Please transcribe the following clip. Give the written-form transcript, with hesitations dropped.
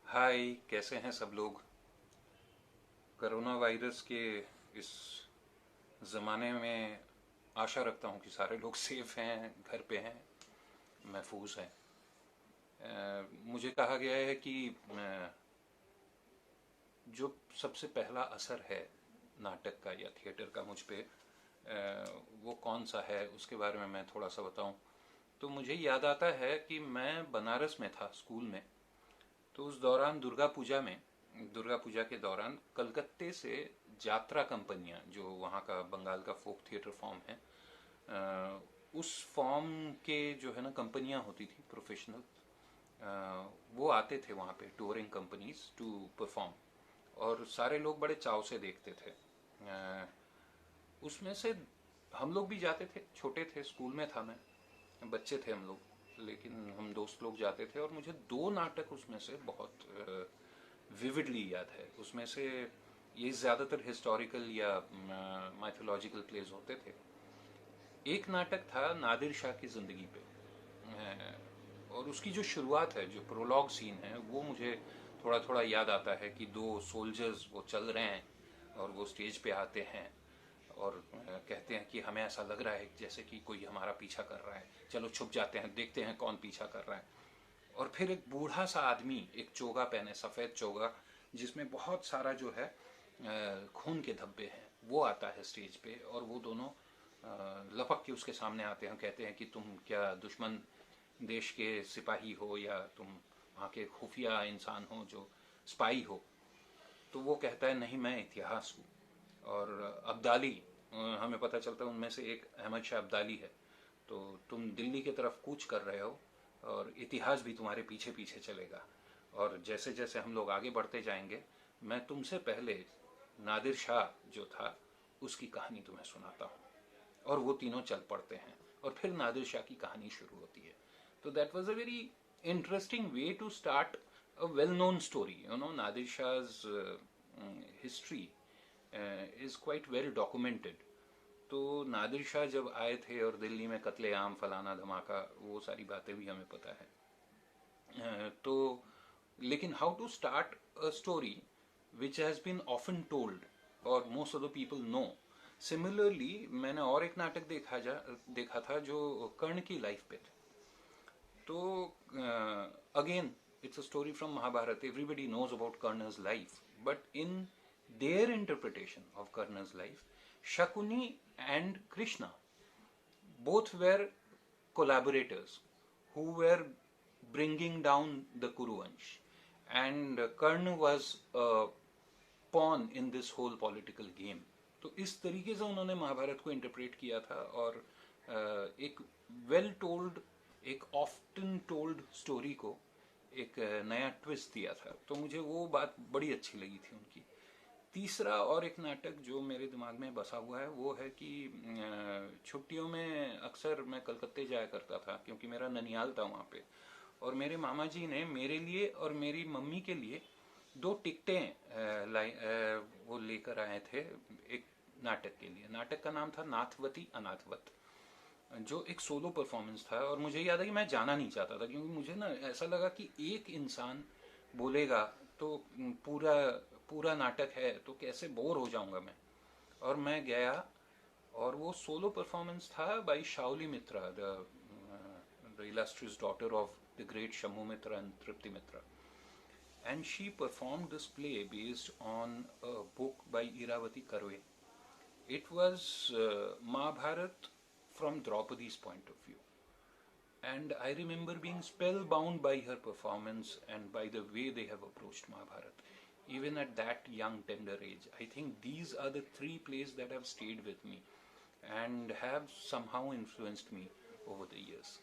हाय, कैसे हैं सब लोग। कोरोना वायरस के इस ज़माने में आशा रखता हूँ कि सारे लोग सेफ हैं, घर पे हैं, महफूज हैं। मुझे कहा गया है कि जो सबसे पहला असर है नाटक का या थिएटर का मुझ पे, वो कौन सा है उसके बारे में मैं थोड़ा सा बताऊं। तो मुझे याद आता है कि मैं बनारस में था स्कूल में। तो उस दौरान दुर्गा पूजा के दौरान कलकत्ते से यात्रा कंपनियां, जो वहाँ का बंगाल का फोक थिएटर फॉर्म है, उस फॉर्म के जो है ना कंपनियां होती थी प्रोफेशनल, वो आते थे वहाँ पे, टूरिंग कंपनीज टू परफॉर्म। और सारे लोग बड़े चाव से देखते थे। उसमें से हम लोग भी जाते थे, छोटे थे, स्कूल में था मैं, बच्चे थे हम लोग, लेकिन हम दोस्त लोग जाते थे। और मुझे दो नाटक उसमें से बहुत विविडली याद है। उसमें से ये ज़्यादातर हिस्टोरिकल या माइथोलॉजिकल प्लेस होते थे। एक नाटक था नादिर शाह की ज़िंदगी पे, और उसकी जो शुरुआत है, जो प्रोलॉग सीन है, वो मुझे थोड़ा थोड़ा याद आता है कि दो सोल्जर्स वो चल रहे हैं और वो स्टेज पे आते हैं और कहते हैं कि हमें ऐसा लग रहा है जैसे कि कोई हमारा पीछा कर रहा है, चलो छुप जाते हैं, देखते हैं कौन पीछा कर रहा है। और फिर एक बूढ़ा सा आदमी, एक चोगा पहने, सफ़ेद चोगा, जिसमें बहुत सारा जो है खून के धब्बे हैं, वो आता है स्टेज पे। और वो दोनों लपक के उसके सामने आते हैं, कहते हैं कि तुम क्या दुश्मन देश के सिपाही हो या तुम वहाँ के खुफिया इंसान हो जो स्पाई हो। तो वो कहता है नहीं, मैं इतिहास हूँ। और अब्दाली, हमें पता चलता है उनमें से एक अहमद शाह अब्दाली है। तो तुम दिल्ली की तरफ कूच कर रहे हो और इतिहास भी तुम्हारे पीछे पीछे चलेगा। और जैसे जैसे हम लोग आगे बढ़ते जाएंगे, मैं तुमसे पहले नादिर शाह जो था उसकी कहानी तुम्हें सुनाता हूँ। और वो तीनों चल पड़ते हैं और फिर नादिर शाह की कहानी शुरू होती है। तो that was a very interesting way to start a well-known story. You know, Nadir Shah's history is quite well documented. तो नादिर शाह जब आए थे और दिल्ली में कत्ले आम, फलाना धमाका, वो सारी बातें भी हमें पता है। तो लेकिन how to start a story which has been often told और most of the people know. Similarly मैंने और एक नाटक देखा था जो कर्ण की लाइफ पे थे। तो again, it's a story from Mahabharata. Everybody knows about Karna's life, but in their interpretation of Karna's life, Shakuni and Krishna both were collaborators who were bringing down the Kuruvansh, and Karna was a pawn in this whole political game. तो इस तरीके से उन्होंने महाभारत को interpret किया था। और एक वेल टोल्ड, एक ऑफ्टन टोल्ड स्टोरी को एक नया ट्विस्ट दिया था। तो मुझे वो बात बड़ी अच्छी लगी थी उनकी। तीसरा और एक नाटक जो मेरे दिमाग में बसा हुआ है वो है कि छुट्टियों में अक्सर मैं कलकत्ते जाया करता था, क्योंकि मेरा ननियाल था वहाँ पे। और मेरे मामा जी ने मेरे लिए और मेरी मम्मी के लिए दो टिकटें वो लेकर आए थे एक नाटक के लिए। नाटक का नाम था नाथवती अनाथवत, जो एक सोलो परफॉर्मेंस था। और मुझे याद है कि मैं जाना नहीं चाहता था, क्योंकि मुझे ना ऐसा लगा कि एक इंसान बोलेगा तो पूरा पूरा नाटक है, तो कैसे बोर हो जाऊंगा मैं। और मैं गया, और वो सोलो परफॉर्मेंस था by Shaoli Mitra, the illustrious daughter of the great Shamu Mitra and Tripti Mitra. And she performed this play based on a book by Iravati Karve. It was Mahabharat from Draupadi's point of view. And I remember being spellbound by her performance and by the way they have approached Mahabharat, even at that young, tender age. I think these are the three plays that have stayed with me and have somehow influenced me over the years.